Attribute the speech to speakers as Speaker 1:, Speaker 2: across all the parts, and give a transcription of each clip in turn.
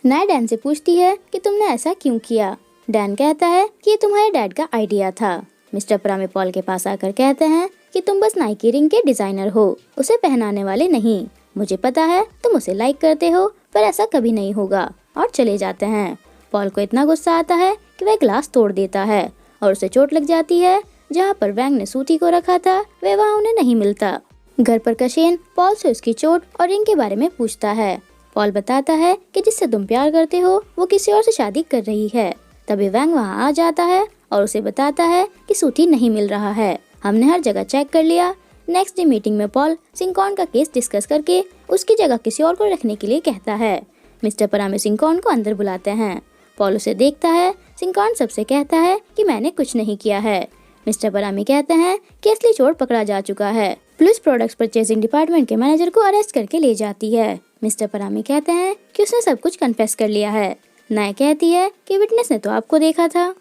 Speaker 1: नाय डैन से पूछती है कि तुमने ऐसा क्यों किया। डैन कहता है कि ये तुम्हारे डैड का आइडिया था। मिस्टर परामे पॉल के पास आकर कहते हैं कि तुम बस नाइकी रिंग के डिजाइनर हो, उसे पहनाने वाले नहीं। मुझे पता है तुम उसे लाइक करते हो, पर ऐसा कभी नहीं होगा, और चले जाते हैं। पॉल को इतना गुस्सा आता है कि वह ग्लास तोड़ देता है और उसे चोट लग जाती है। जहाँ पर वैंग ने सूती को रखा था वह वहाँ उन्हें नहीं मिलता। घर पर कशेन पॉल से उसकी चोट और रिंग के बारे में पूछता है। पॉल बताता है कि जिससे तुम प्यार करते हो वो किसी और से शादी कर रही है। तभी वैंग वहाँ आ जाता है और उसे बताता है कि सूती नहीं मिल रहा है, हमने हर जगह चेक कर लिया। नेक्स्ट डे मीटिंग में पॉल सिंकॉन का केस डिस्कस करके उसकी जगह किसी और को रखने के लिए कहता है। मिस्टर परामे सिंकॉन को अंदर बुलाते हैं। पॉल उसे देखता है। सिंकॉन सबसे कहता है कि मैंने कुछ नहीं किया है। मिस्टर परामे कहते हैं कि असली चोर पकड़ा जा चुका है। पुलिस प्रोडक्ट्स परचेजिंग डिपार्टमेंट के मैनेजर को अरेस्ट करके ले जाती है। मिस्टर परामे कहते हैं कि उसने सब कुछ कन्फेस कर लिया है। नाय कहती है कि विटनेस ने तो आपको देखा था।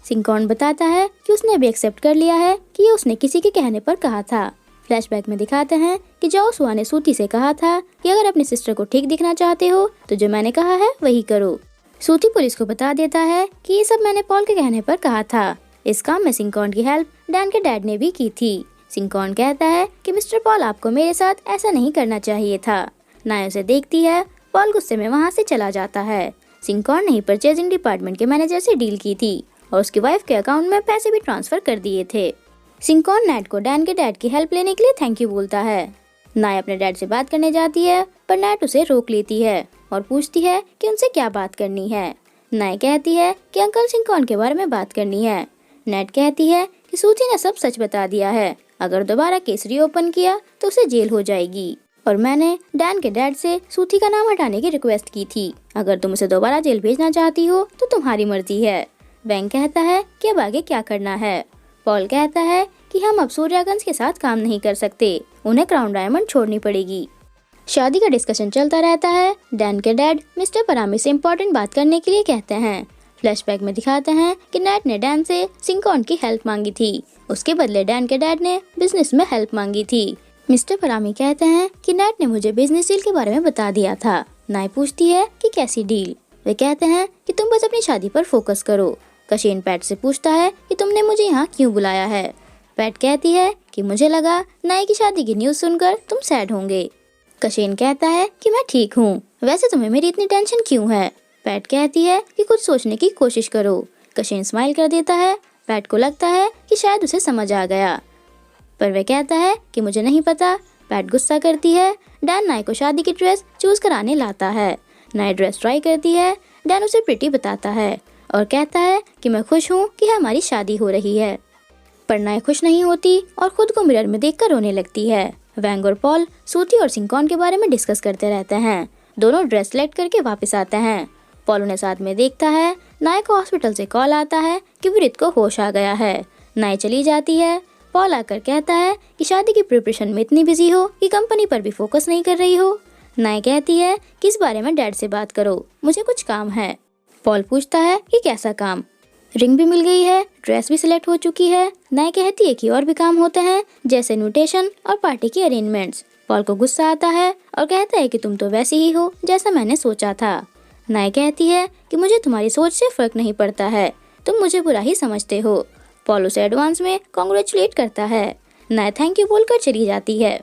Speaker 1: सिंकॉन बताता है कि उसने भी एक्सेप्ट कर लिया है कि ये उसने किसी के कहने पर कहा था। फ्लैशबैक में दिखाते हैं कि जोसुआ ने सूती से कहा था कि अगर अपनी सिस्टर को ठीक दिखना चाहते हो तो जो मैंने कहा है वही करो। सूती पुलिस को बता देता है कि ये सब मैंने पॉल के कहने पर कहा था। इस काम में सिंकॉन की हेल्प डैन के डैड ने भी की थी। सिंकॉन कहता है कि मिस्टर पॉल आपको मेरे साथ ऐसा नहीं करना चाहिए था। नाय उसे देखती है। पॉल गुस्से में वहाँ से चला जाता है। सिंकॉन ने ही परचेजिंग डिपार्टमेंट के मैनेजर से डील की थी और उसकी वाइफ के अकाउंट में पैसे भी ट्रांसफर कर दिए थे। सिंकॉन नैट को डैन के डैड की हेल्प लेने के लिए थैंक यू बोलता है। नाय अपने डैड से बात करने जाती है, पर नैट उसे रोक लेती है और पूछती है कि उनसे क्या बात करनी है। नाय कहती है कि अंकल सिंकॉन के बारे में बात करनी है। नैट कहती है कि सूची ने सब सच बता दिया है, अगर दोबारा केस रीओपन किया तो उसे जेल हो जाएगी, और मैंने डैन के डैड से सूची का नाम हटाने की रिक्वेस्ट की थी। अगर तुम उसे दोबारा जेल भेजना चाहती हो तो तुम्हारी मर्जी है। वैंग कहता है कि अब आगे क्या करना है। पॉल कहता है कि हम अब सूर्यागंज के साथ काम नहीं कर सकते, उन्हें क्राउन डायमंड छोड़नी पड़ेगी। शादी का डिस्कशन चलता रहता है। डैन के डैड मिस्टर परामे से इम्पोर्टेंट बात करने के लिए कहते हैं। फ्लैशबैक में दिखाते हैं कि नैट ने डैन से सिंकॉन की हेल्प मांगी थी, उसके बदले डैन के डैड ने बिजनेस में हेल्प मांगी थी। मिस्टर परामे कहते हैं कि नैट ने मुझे बिजनेस डील के बारे में बता दिया था। नाय पूछती है कि कैसी डील। वे कहते हैं कि तुम बस अपनी शादी पर फोकस करो। कशेन पैट से पूछता है कि तुमने मुझे यहाँ क्यों बुलाया है। पैट कहती है कि मुझे लगा नाय की शादी की न्यूज़ सुनकर तुम सैड होंगे। कशेन कहता है कि मैं ठीक हूँ, वैसे तुम्हें मेरी इतनी टेंशन क्यों है। पैट कहती है कि कुछ सोचने की कोशिश करो। कशेन स्माइल कर देता है। पैट को लगता है कि शायद उसे समझ आ गया, पर वह कहता है कि मुझे नहीं पता। पैट गुस्सा करती है। डैन नाय को शादी की ड्रेस चूज कराने लाता है। नाय ड्रेस ट्राई करती है। डैन उसे प्रिटी बताता है और कहता है कि मैं खुश हूँ कि हमारी शादी हो रही है, पर नाय खुश नहीं होती और खुद को मिरर में देखकर रोने लगती है। वैंग और पॉल सूती और सिंकॉन के बारे में डिस्कस करते रहते हैं। दोनों ड्रेस सेलेक्ट करके वापस आते हैं। पॉल उन्हें साथ में देखता है। नाय को हॉस्पिटल से कॉल आता है कि विरित को होश आ गया है। नाय चली जाती है। पॉल आकर कहता है कि शादी की प्रिपरेशन में इतनी बिजी हो कि कंपनी पर भी फोकस नहीं कर रही हो। नाय कहती है कि इस बारे में डैड से बात करो, मुझे कुछ काम है। पॉल पूछता है कि कैसा काम। रिंग भी मिल गई है, ड्रेस भी सिलेक्ट हो चुकी है। नाय कहती है कि और भी काम होते हैं, जैसे इन्विटेशन और पार्टी की अरेंजमेंट्स। पॉल को गुस्सा आता है और कहता है कि तुम तो वैसी ही हो जैसा मैंने सोचा था। नाय कहती है कि मुझे तुम्हारी सोच से फर्क नहीं पड़ता है, तुम मुझे बुरा ही समझते हो। पॉल उसे एडवांस में कॉन्ग्रेचुलेट करता है। नाय थैंक यू बोलकर चली जाती है।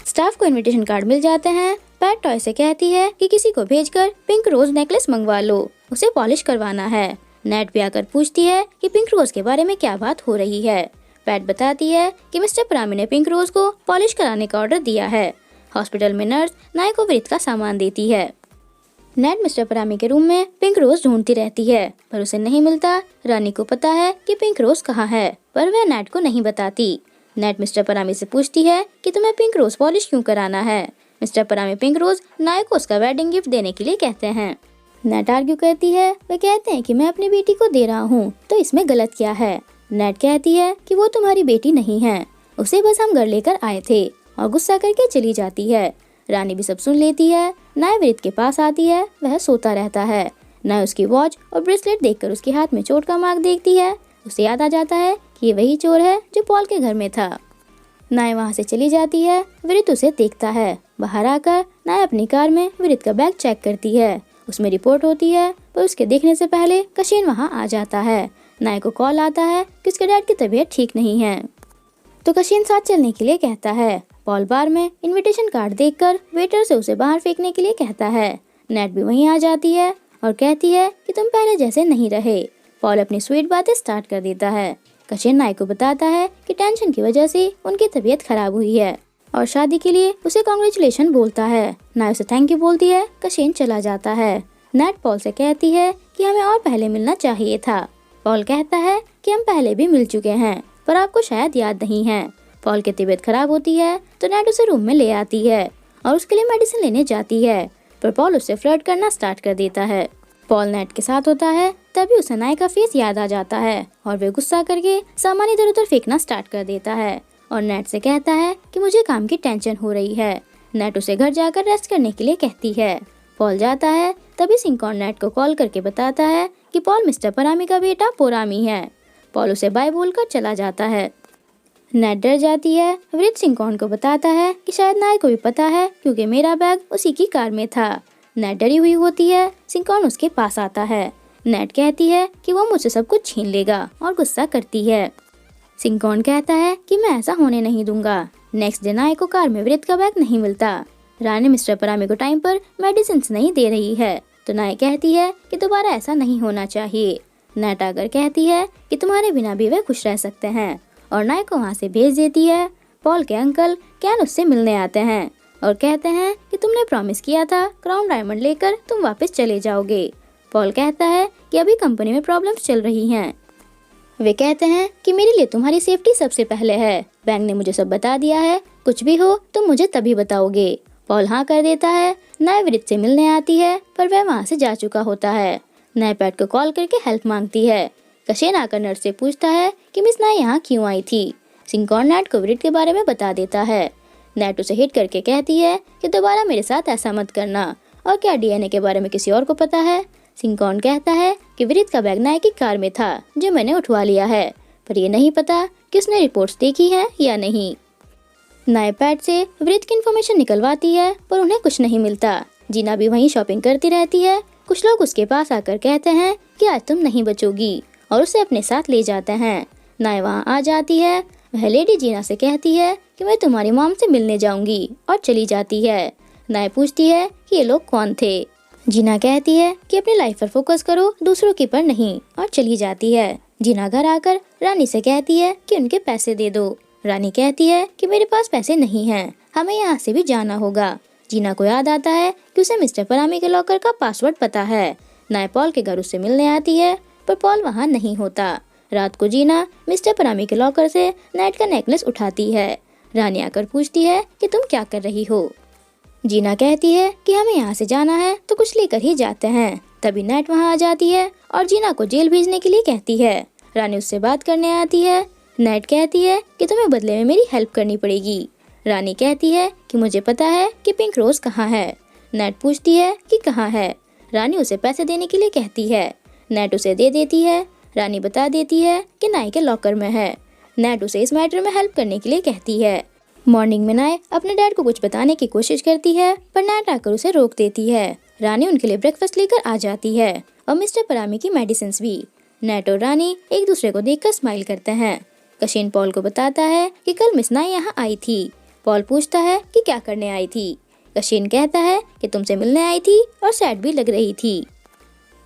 Speaker 1: स्टाफ को इनविटेशन कार्ड मिल जाते हैं। पैट टॉय से कहती है कि किसी को भेजकर पिंक रोज नेकलेस मंगवा लो, उसे पॉलिश करवाना है। नेट भी आकर पूछती है कि पिंक रोज के बारे में क्या बात हो रही है। पैट बताती है कि मिस्टर परामे ने पिंक रोज को पॉलिश कराने का ऑर्डर दिया है। हॉस्पिटल में नर्स नाय को विरित का सामान देती है। नेट मिस्टर परामे के रूम में पिंक रोज ढूंढती रहती है, पर उसे नहीं मिलता। रानी को पता है कि पिंक रोज कहाँ है, पर वह नेट को नहीं बताती। नेट मिस्टर परामे से पूछती है कि तुम्हें पिंक रोज पॉलिश क्यों कराना है। मिस्टर परामे पिंक रोज नाय को उसका वेडिंग गिफ्ट देने के लिए कहते हैं। नेट आर्ग्यू करती है। वे कहते हैं कि मैं अपनी बेटी को दे रहा हूँ, तो इसमें गलत क्या है। नेट कहती है कि वो तुम्हारी बेटी नहीं है, उसे बस हम घर लेकर आए थे, और गुस्सा करके चली जाती है। रानी भी सब सुन लेती है। नाय विरित के पास आती है। वह सोता रहता है। नाय उसकी वॉच और ब्रेसलेट देखकर उसके हाथ में चोट का मार्क देखती है। उसे याद आ जाता है ये वही चोर है जो पॉल के घर में था। नाय वहाँ से चली जाती है। विरित उसे देखता है। बाहर आकर नाय अपनी कार में विरित का बैग चेक करती है। उसमें रिपोर्ट होती है, पर उसके देखने से पहले कशिन वहाँ आ जाता है। नाय को कॉल आता है कि उसके डैड की तबीयत ठीक नहीं है, तो कशिन साथ चलने के लिए कहता है। पॉल बार में इनविटेशन कार्ड देखकर वेटर से उसे बाहर फेंकने के लिए कहता है। नेट भी वहीं आ जाती है और कहती है कि तुम पहले जैसे नहीं रहे। पॉल अपनी स्वीट बातें स्टार्ट कर देता है। कशिन नाय को बताता है कि टेंशन की वजह से उनकी तबीयत खराब हुई है और शादी के लिए उसे कांग्रेचुलेशन बोलता है। नाय उसे थैंक यू बोलती है। कशिन चला जाता है। नेट पॉल से कहती है कि हमें और पहले मिलना चाहिए था। पॉल कहता है कि हम पहले भी मिल चुके हैं, पर आपको शायद याद नहीं है। पॉल की तबीयत खराब होती है तो नेट उसे रूम में ले आती है और उसके लिए मेडिसिन लेने जाती है, पर पॉल उससे फ्लर्ट करना स्टार्ट कर देता है। पॉल नेट के साथ होता है, तभी उसे नाय का फेस याद आ जाता है और वे गुस्सा करके सामान इधर उधर फेंकना स्टार्ट कर देता है और नेट से कहता है कि मुझे काम की टेंशन हो रही है। नेट उसे घर जाकर रेस्ट करने के लिए कहती है। पॉल जाता है, तभी सिंकॉन नेट को कॉल करके बताता है कि पॉल मिस्टर परामी का बेटा पोरामी है। पॉल उसे बाय बोलकर चला जाता है। नेट डर जाती है। विरित सिंकॉन को बताता है कि शायद नाय को भी पता है, क्योंकि मेरा बैग उसी की कार में था। नेट डरी हुई होती है। सिंकॉन उसके पास आता है। नेट कहती है कि वो मुझसे सब कुछ छीन लेगा और गुस्सा करती है। सिंकॉन कहता है कि मैं ऐसा होने नहीं दूंगा। नेक्स्ट डे नाय को कार में विरित का बैग नहीं मिलता। रानी मिस्टर परामी को टाइम पर मेडिसिन नहीं दे रही है, तो नाय कहती है कि दोबारा ऐसा नहीं होना चाहिए। नेट आकर कहती है कि तुम्हारे बिना भी वे खुश रह सकते हैं और नाय को वहाँ से भेज देती है। पॉल के अंकल कैन उससे मिलने आते हैं और कहते हैं कि तुमने प्रॉमिस किया था क्राउन डायमंड लेकर तुम वापस चले जाओगे। पॉल कहता है कि अभी कंपनी में प्रॉब्लम्स चल रही हैं। वे कहते हैं कि मेरे लिए तुम्हारी सेफ्टी सबसे पहले है। बैंक ने मुझे सब बता दिया है, कुछ भी हो तुम मुझे तभी बताओगे। पॉल हाँ कर देता है। नाय विरित से मिलने आती है, पर वह वहाँ से जा चुका होता है। नाय पैट को कॉल करके हेल्प मांगती है। कशिन आकर नर्स से पूछता है कि मिस नाय यहाँ क्यों आई थी। सिंकॉन नेट को विरित के बारे में बता देता है। नेट उसे हिट करके कहती है कि दोबारा मेरे साथ ऐसा मत करना, और क्या डीएनए के बारे में किसी और को पता है। सिंकॉन कहता है कि विरित का बैग नाय की कार में था, जो मैंने उठवा लिया है, पर ये नहीं पता कि उसने रिपोर्ट्स देखी है या नहीं। नाय पैट से विरित की इन्फॉर्मेशन निकलवाती है, पर उन्हें कुछ नहीं मिलता। जीना भी वहीं शॉपिंग करती रहती है। कुछ लोग उसके पास आकर कहते हैं कि आज तुम नहीं बचोगी, और उसे अपने साथ ले जाते हैं। नाय वहाँ आ जाती है। वह लेडी जीना से कहती है कि मैं तुम्हारी मॉम से मिलने जाऊंगी, और चली जाती है। नाय पूछती है कि ये लोग कौन थे। जीना कहती है कि अपनी लाइफ पर फोकस करो, दूसरों की पर नहीं, और चली जाती है। जीना घर आकर रानी से कहती है कि उनके पैसे दे दो। रानी कहती है कि मेरे पास पैसे नहीं हैं, हमें यहाँ से भी जाना होगा। जीना को याद आता है कि उसे मिस्टर परामी के लॉकर का पासवर्ड पता है। नाय पॉल के घर उससे मिलने आती है, पर पॉल वहाँ नहीं होता। रात को जीना मिस्टर परामी के लॉकर से नेट का नेकलेस उठाती है। रानी आकर पूछती है कि तुम क्या कर रही हो। जीना कहती है कि हमें यहाँ से जाना है, तो कुछ लेकर ही जाते हैं। तभी नेट वहाँ आ जाती है और जीना को जेल भेजने के लिए कहती है। रानी उससे बात करने आती है। नेट कहती है कि तुम्हें बदले में मेरी हेल्प करनी पड़ेगी। रानी कहती है कि मुझे पता है कि पिंक रोज कहाँ है। नेट पूछती है कि कहाँ है। रानी उसे पैसे देने के लिए कहती है। नेट उसे दे देती है। रानी बता देती है कि नाय के लॉकर में है। नेट उसे इस मैटर में हेल्प करने के लिए कहती है। मॉर्निंग में नाय अपने डैड को कुछ बताने की कोशिश करती है, पर नेट आकर उसे रोक देती है। रानी उनके लिए ब्रेकफास्ट लेकर आ जाती है और मिस्टर परामी की मेडिसिन भी। नेट और रानी एक दूसरे को देखकर स्माइल करते हैं। कशिन पॉल को बताता है कि कल मिस नाय यहाँ आई थी। पॉल पूछता है कि क्या करने आई थी। कशिन कहता है कि तुमसे मिलने आई थी और सैड भी लग रही थी।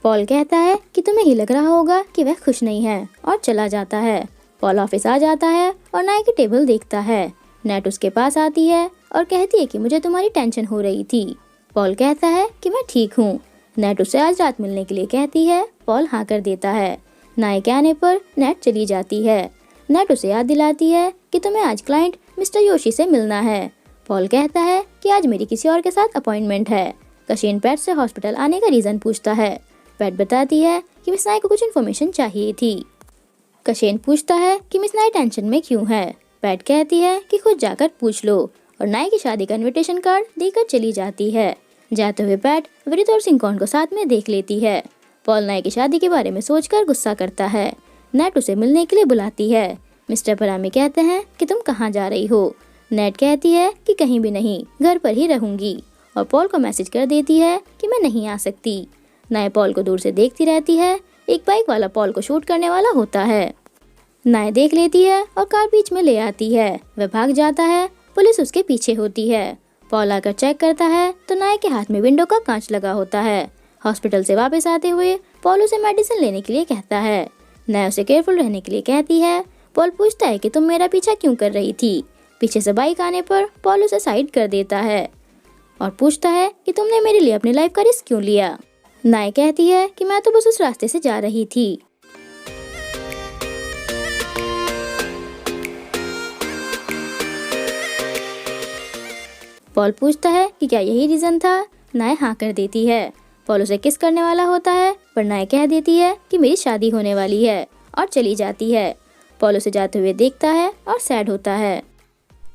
Speaker 1: पॉल कहता है कि तुम्हें ही लग रहा होगा कि वह खुश नहीं है, और चला जाता है। पॉल ऑफिस आ जाता है और नाय की टेबल देखता है। नेट उसके पास आती है और कहती है कि मुझे तुम्हारी टेंशन हो रही थी। पॉल कहता है कि मैं ठीक हूँ। नेट उसे आज रात मिलने के लिए कहती है। पॉल हाँ कर देता है। नाय के आने पर नेट चली जाती है। नेट उसे याद दिलाती है कि तुम्हें आज क्लाइंट मिस्टर योशी से मिलना है। पॉल कहता है कि आज मेरी किसी और के साथ अपॉइंटमेंट है। कशिन पैट से हॉस्पिटल आने का रीजन पूछता है। पैट बताती है कि मिस नाय को कुछ इन्फॉर्मेशन चाहिए थी। कशिन पूछता है कि मिस नाय टेंशन में क्यों है। पैट कहती है कि खुद जाकर पूछ लो, और नाय की शादी का इनविटेशन कार्ड देकर चली जाती है। जाते हुए पैट विरित और सिंकॉन को साथ में देख लेती है। पॉल नाय की शादी के बारे में सोचकर गुस्सा करता है। नेट उसे मिलने के लिए बुलाती है। मिस्टर परामी कहते हैं कि तुम कहाँ जा रही हो। नेट कहती है कि कहीं भी नहीं, घर पर ही रहूंगी, और पॉल को मैसेज कर देती है कि मैं नहीं आ सकती। नाय पॉल को दूर से देखती रहती है। एक बाइक वाला पॉल को शूट करने वाला होता है। नाय देख लेती है और कार बीच में ले आती है। वह भाग जाता है। पुलिस उसके पीछे होती है। पॉल आकर चेक करता है तो नाय के हाथ में विंडो का कांच लगा होता है। हॉस्पिटल से वापस आते हुए पॉल उसे मेडिसिन लेने के लिए कहता है। नाय उसे केयरफुल रहने के लिए कहती है। पॉल पूछता है कि तुम मेरा पीछा क्यों कर रही थी। पीछे से बाइक आने पर पॉल उसे साइड कर देता है और पूछता है कि तुमने मेरे लिए अपनी लाइफ का रिस्क क्यों लिया। नाय कहती है कि मैं तो बस उस रास्ते से जा रही थी। पॉल पूछता है कि क्या यही रीजन था। नाय हाँ कर देती है। पॉल उसे किस करने वाला होता है पर नाय कह देती है कि मेरी शादी होने वाली है और चली जाती है। पॉल उसे जाते हुए देखता है और सैड होता है।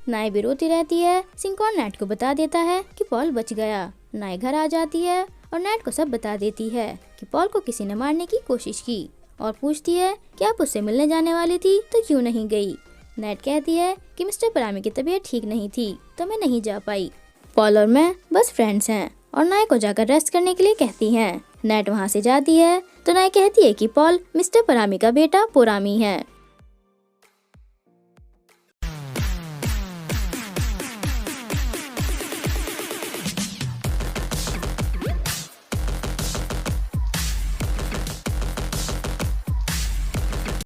Speaker 1: नाय भी रोती रहती है। सिंकॉन नेट को बता देता है कि पॉल बच गया। नाय घर आ जाती है और नेट को सब बता देती है कि पॉल को किसी ने मारने की कोशिश की और पूछती है कि आप उससे मिलने जाने वाली थी तो क्यों नहीं गई। नेट कहती है कि मिस्टर परामी की तबीयत ठीक नहीं थी तो मैं नहीं जा पाई। पॉल और मैं बस फ्रेंड्स हैं और नाय को जाकर रेस्ट करने के लिए कहती हैं। नेट वहाँ से जाती है तो नाय कहती है कि पॉल मिस्टर परामी का बेटा पोरामी है।